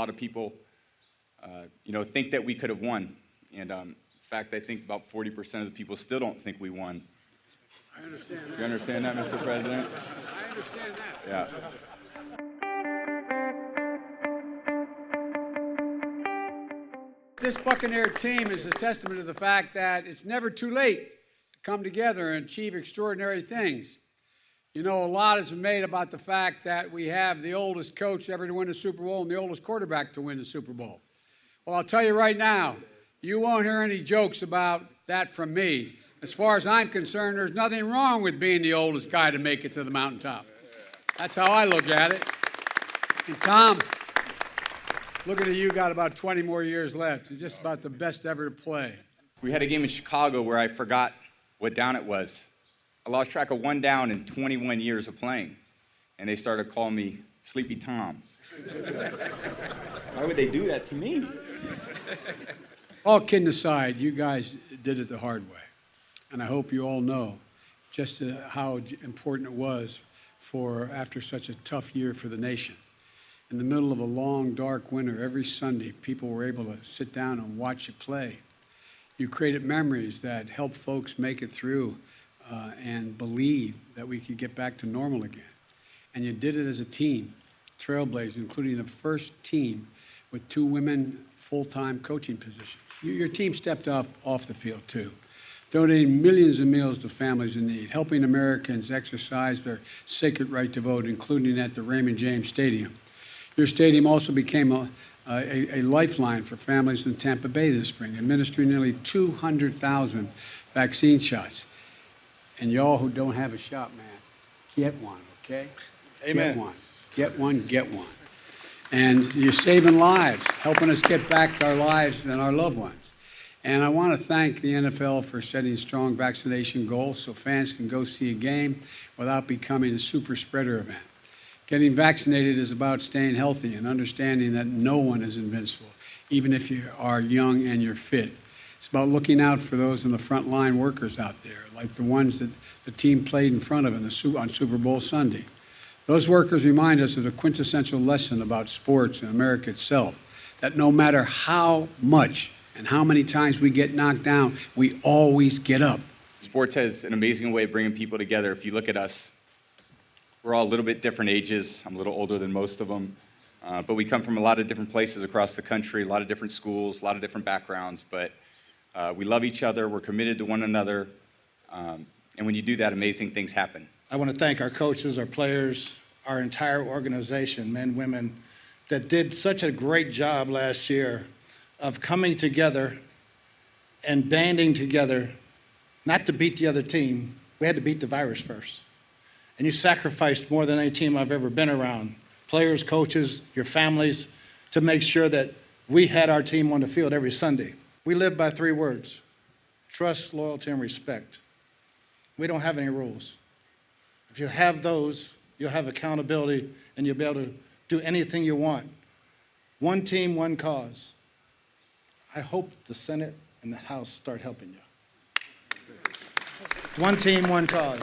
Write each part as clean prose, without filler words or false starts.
lot of people, think that we could have won. And in fact, I think about 40% of the people still don't think we won. I understand that. You understand that, Mr. President? I understand that. Yeah. This Buccaneer team is a testament to the fact that it's never too late to come together and achieve extraordinary things. A lot has been made about the fact that we have the oldest coach ever to win a Super Bowl and the oldest quarterback to win the Super Bowl. Well, I'll tell you right now, you won't hear any jokes about that from me. As far as I'm concerned, there's nothing wrong with being the oldest guy to make it to the mountaintop. That's how I look at it. And Tom, looking at you, got about 20 more years left. You're just about the best ever to play. We had a game in Chicago where I forgot what down it was. I lost track of one down in 21 years of playing, and they started calling me Sleepy Tom. Why would they do that to me? All kidding aside, you guys did it the hard way. And I hope you all know just how important it was after such a tough year for the nation. In the middle of a long, dark winter, every Sunday, people were able to sit down and watch you play. You created memories that helped folks make it through and believe that we could get back to normal again. And you did it as a team, trailblazers, including the first team with 2 women full-time coaching positions. Your team stepped off the field, too, donating millions of meals to families in need, helping Americans exercise their sacred right to vote, including at the Raymond James Stadium. Your stadium also became a lifeline for families in Tampa Bay this spring, administering nearly 200,000 vaccine shots. And y'all who don't have a shot, man, get one, okay? Amen. Get one. And you're saving lives, helping us get back our lives and our loved ones. And I want to thank the NFL for setting strong vaccination goals so fans can go see a game without becoming a super spreader event. Getting vaccinated is about staying healthy and understanding that no one is invincible, even if you are young and you're fit. It's about looking out for those in the frontline workers out there, like the ones that the team played in front of on Super Bowl Sunday. Those workers remind us of the quintessential lesson about sports and America itself, that no matter how much and how many times we get knocked down, we always get up. Sports has an amazing way of bringing people together. If you look at us, we're all a little bit different ages. I'm a little older than most of them. But we come from a lot of different places across the country, a lot of different schools, a lot of different backgrounds. But we love each other. We're committed to one another. And when you do that, amazing things happen. I want to thank our coaches, our players, our entire organization, men, women, that did such a great job last year of coming together and banding together, not to beat the other team. We had to beat the virus first. And you sacrificed more than any team I've ever been around, players, coaches, your families, to make sure that we had our team on the field every Sunday. We live by 3 words: trust, loyalty, and respect. We don't have any rules. If you have those, you'll have accountability and you'll be able to do anything you want. One team, one cause. I hope the Senate and the House start helping you. One team, one cause.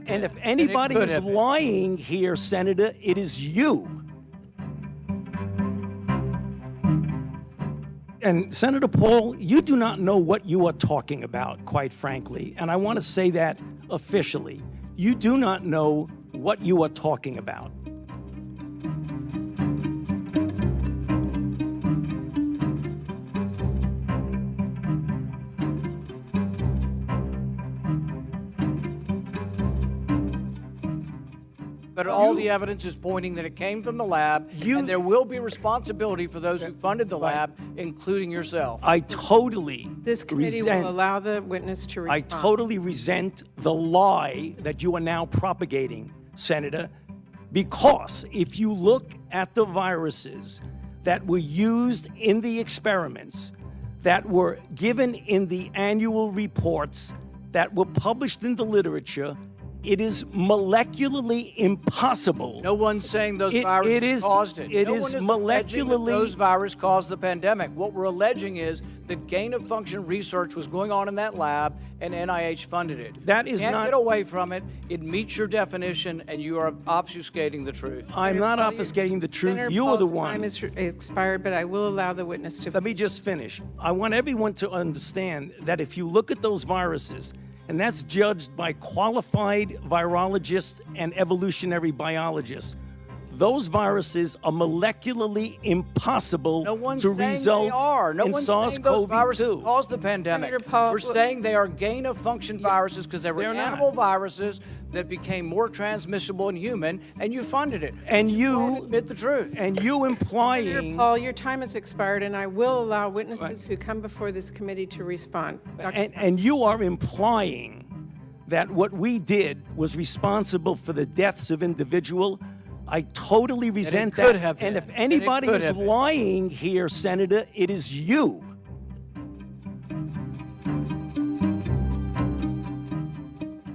And if anybody is lying here, Senator, it is you. And Senator Paul, you do not know what you are talking about, quite frankly. And I want to say that officially. You do not know what you are talking about. But all the evidence is pointing that it came from the lab, and there will be responsibility for those who funded the lab, including yourself. I totally This committee will allow the witness to respond. I totally resent the lie that you are now propagating, Senator, because if you look at the viruses that were used in the experiments, that were given in the annual reports, that were published in the literature, It is molecularly impossible. No one's saying those viruses caused it. It No is one is alleging that molecularly. those viruses caused the pandemic. What we're alleging is that gain-of-function research was going on in that lab, and NIH funded it. That is you can't not- get away from it. It meets your definition, and you are obfuscating the truth. I'm not Paul, obfuscating the truth. Senator You are the Paul's one. time is expired, but I will allow the witness to. Let me just finish. I want everyone to understand that if you look at those viruses, and that's judged by qualified virologists and evolutionary biologists, those viruses are molecularly impossible No one's to saying result they are. No in one's saying those viruses SARS-CoV-2. caused the pandemic. Senator Paul, We're saying they are gain-of-function viruses because they were They're not. animal viruses that became more transmissible in human, and you funded it. And won't you admit the truth. and you Senator implying Paul, your time has expired, and I will allow witnesses who come before this committee to respond. and you are implying that what we did was responsible for the deaths of individual. I totally resent that. could have And been. if And it anybody could is have been. lying here, Senator, it is you.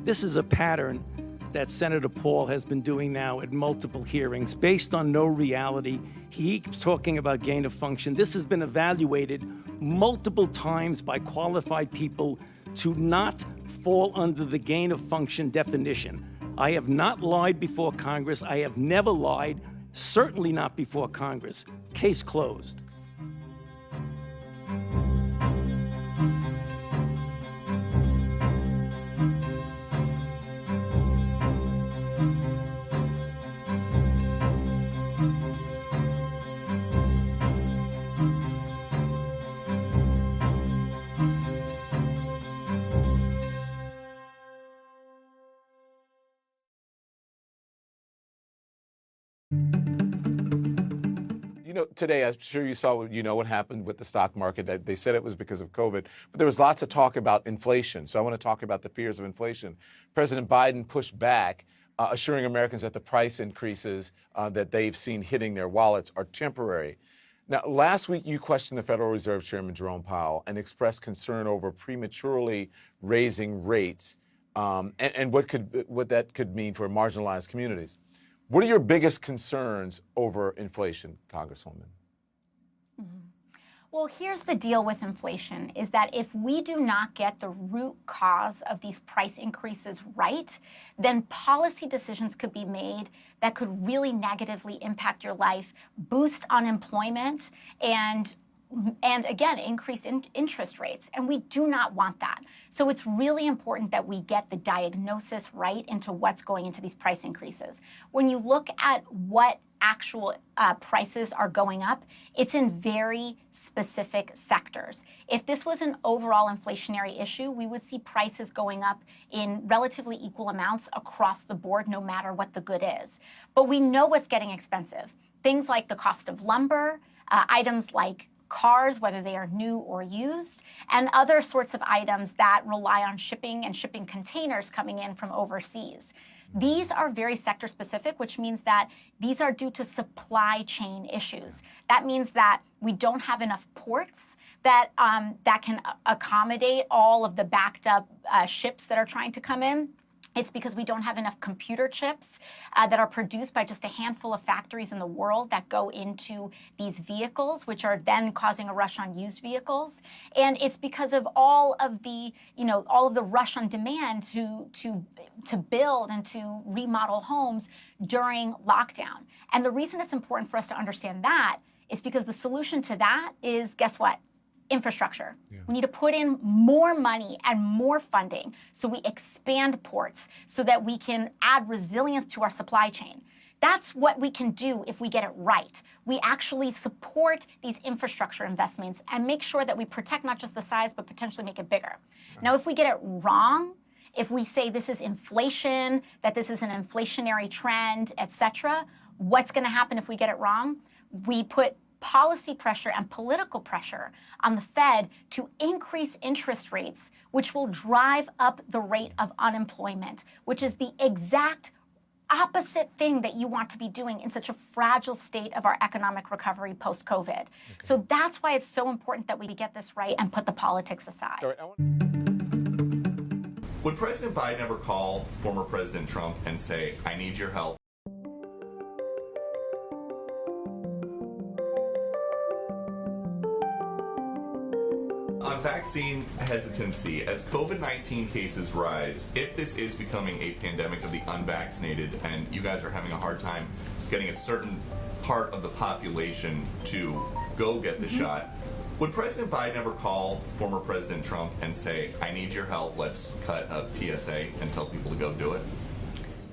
This is a pattern that Senator Paul has been doing now at multiple hearings based on no reality. He keeps talking about gain of function. This has been evaluated multiple times by qualified people to not fall under the gain of function definition. I have not lied before Congress. I have never lied, certainly not before Congress. Case closed. You know, today, I'm sure you saw, what happened with the stock market. They said it was because of COVID, but there was lots of talk about inflation. So I want to talk about the fears of inflation. President Biden pushed back, assuring Americans that the price increases that they've seen hitting their wallets are temporary. Now, last week, you questioned the Federal Reserve Chairman Jerome Powell and expressed concern over prematurely raising rates and what that could mean for marginalized communities. What are your biggest concerns over inflation, Congresswoman? Well, here's the deal with inflation, is that if we do not get the root cause of these price increases right, then policy decisions could be made that could really negatively impact your life, boost unemployment, and again, increase interest rates. And we do not want that. So it's really important that we get the diagnosis right into what's going into these price increases. When you look at what actual prices are going up, it's in very specific sectors. If this was an overall inflationary issue, we would see prices going up in relatively equal amounts across the board, no matter what the good is. But we know what's getting expensive. Things like the cost of lumber, items like cars, whether they are new or used, and other sorts of items that rely on shipping and shipping containers coming in from overseas. These are very sector specific, which means that these are due to supply chain issues. That means that we don't have enough ports that can accommodate all of the backed up ships that are trying to come in. It's because we don't have enough computer chips that are produced by just a handful of factories in the world that go into these vehicles, which are then causing a rush on used vehicles. And it's because of all of the rush on demand to build and to remodel homes during lockdown. And the reason it's important for us to understand that is because the solution to that is, guess what? Infrastructure. Yeah. We need to put in more money and more funding so we expand ports so that we can add resilience to our supply chain. That's what we can do if we get it right. We actually support these infrastructure investments and make sure that we protect not just the size, but potentially make it bigger. Now, if we get it wrong, if we say this is inflation, that this is an inflationary trend, et cetera, what's going to happen if we get it wrong? We put policy pressure and political pressure on the Fed to increase interest rates, which will drive up the rate of unemployment, which is the exact opposite thing that you want to be doing in such a fragile state of our economic recovery post-COVID. Okay. So that's why it's so important that we get this right and put the politics aside. Would President Biden ever call former President Trump and say, I need your help? On vaccine hesitancy, as COVID-19 cases rise, if this is becoming a pandemic of the unvaccinated and you guys are having a hard time getting a certain part of the population to go get the shot, would President Biden ever call former President Trump and say, I need your help, let's cut a PSA and tell people to go do it?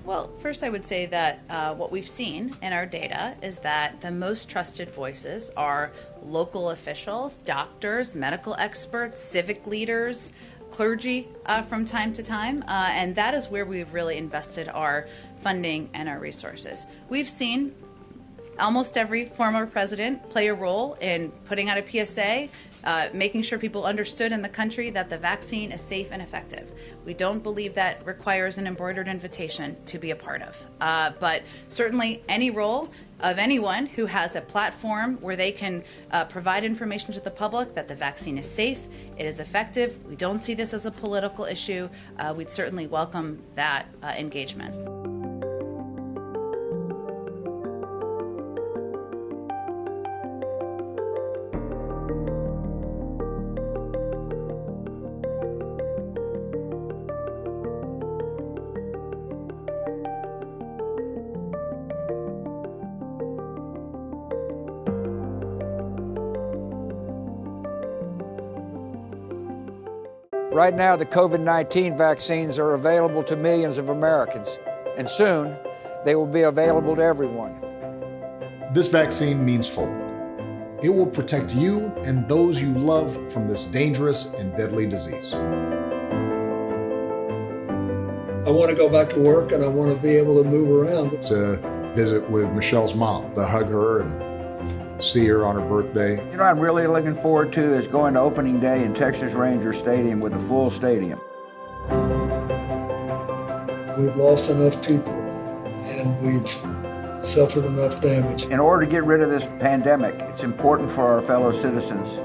Well, first I would say that what we've seen in our data is that the most trusted voices are local officials, doctors, medical experts, civic leaders, clergy from time to time, and that is where we've really invested our funding and our resources. We've seen almost every former president play a role in putting out a PSA, making sure people understood in the country that the vaccine is safe and effective. We don't believe that requires an embroidered invitation to be a part of. But certainly any role of anyone who has a platform where they can provide information to the public that the vaccine is safe, it is effective, we don't see this as a political issue, we'd certainly welcome that engagement. Right now, the COVID-19 vaccines are available to millions of Americans, and soon they will be available to everyone. This vaccine means hope. It will protect you and those you love from this dangerous and deadly disease. I want to go back to work and I want to be able to move around. To visit with Michelle's mom, to hug her and see her on her birthday. You know what I'm really looking forward to is going to opening day in Texas Ranger Stadium with a full stadium. We've lost enough people and we've suffered enough damage. In order to get rid of this pandemic, it's important for our fellow citizens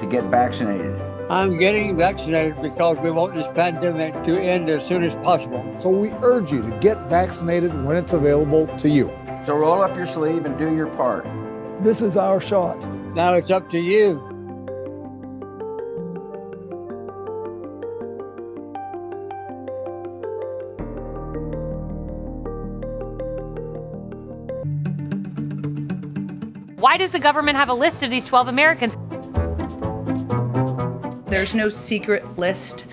to get vaccinated. I'm getting vaccinated because we want this pandemic to end as soon as possible. So we urge you to get vaccinated when it's available to you. So roll up your sleeve and do your part. This is our shot. Now it's up to you. Why does the government have a list of these 12 Americans? There's no secret list.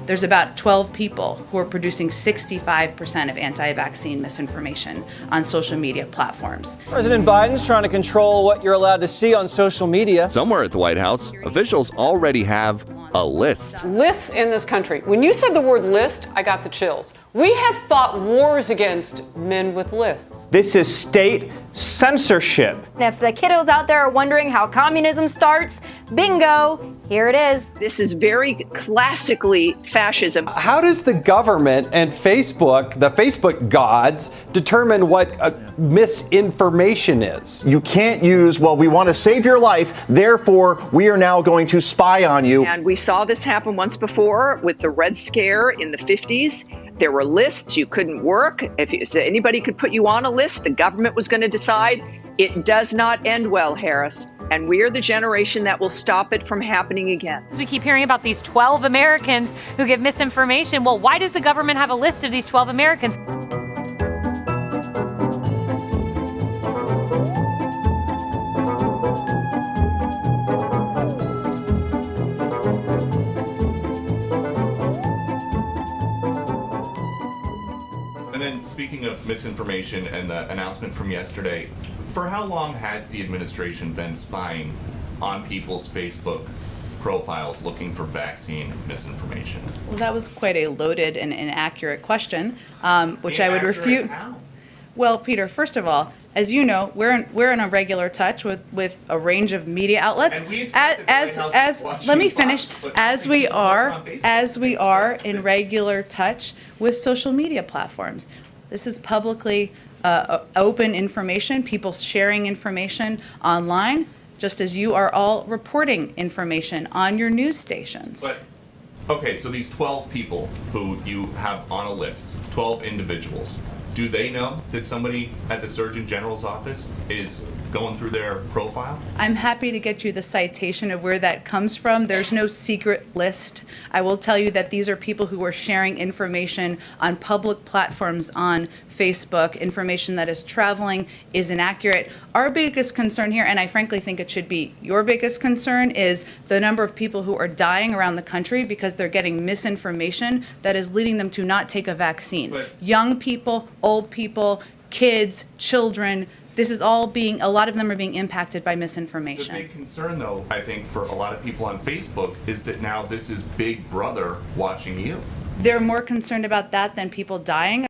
There's about 12 people who are producing 65% of anti-vaccine misinformation on social media platforms. President Biden's trying to control what you're allowed to see on social media. Somewhere at the White House, officials already have a list. Lists in this country. When you said the word list, I got the chills. We have fought wars against men with lists. This is state censorship. If the kiddos out there are wondering how communism starts, bingo, here it is. This is very classically fascism. How does the government and Facebook, the Facebook gods, determine what misinformation is? You can't use, well, we want to save your life, therefore we are now going to spy on you. And we saw this happen once before with the Red Scare in the 50s. There were lists, you couldn't work. If anybody could put you on a list, the government was going to decide. It does not end well, Harris. And we are the generation that will stop it from happening again. We keep hearing about these 12 Americans who give misinformation. Well, why does the government have a list of these 12 Americans? And then speaking of misinformation and the announcement from yesterday, for how long has the administration been spying on people's Facebook profiles looking for vaccine misinformation? Well, that was quite a loaded and inaccurate question, which I would refute. How? Well, Peter, first of all, as you know, we're in a regular touch with a range of media outlets. And we expect the White House to watch let me you finish. watch, but As we people post are on Facebook. as we are in regular touch with social media platforms. This is publicly open information, people sharing information online. just as you are all reporting information on your news stations. But, okay, so these 12 people who you have on a list, 12 individuals, do they know that somebody at the Surgeon General's office is going through their profile? I'm happy to get you the citation of where that comes from. There's no secret list. I will tell you that these are people who are sharing information on public platforms on Facebook, information that is traveling, is inaccurate. Our biggest concern here, and I frankly think it should be your biggest concern, is the number of people who are dying around the country because they're getting misinformation that is leading them to not take a vaccine. Young people, old people, kids, children, this is all being, a lot of them are being impacted by misinformation. The big concern, though, I think, for a lot of people on Facebook is that now this is Big Brother watching you. They're more concerned about that than people dying.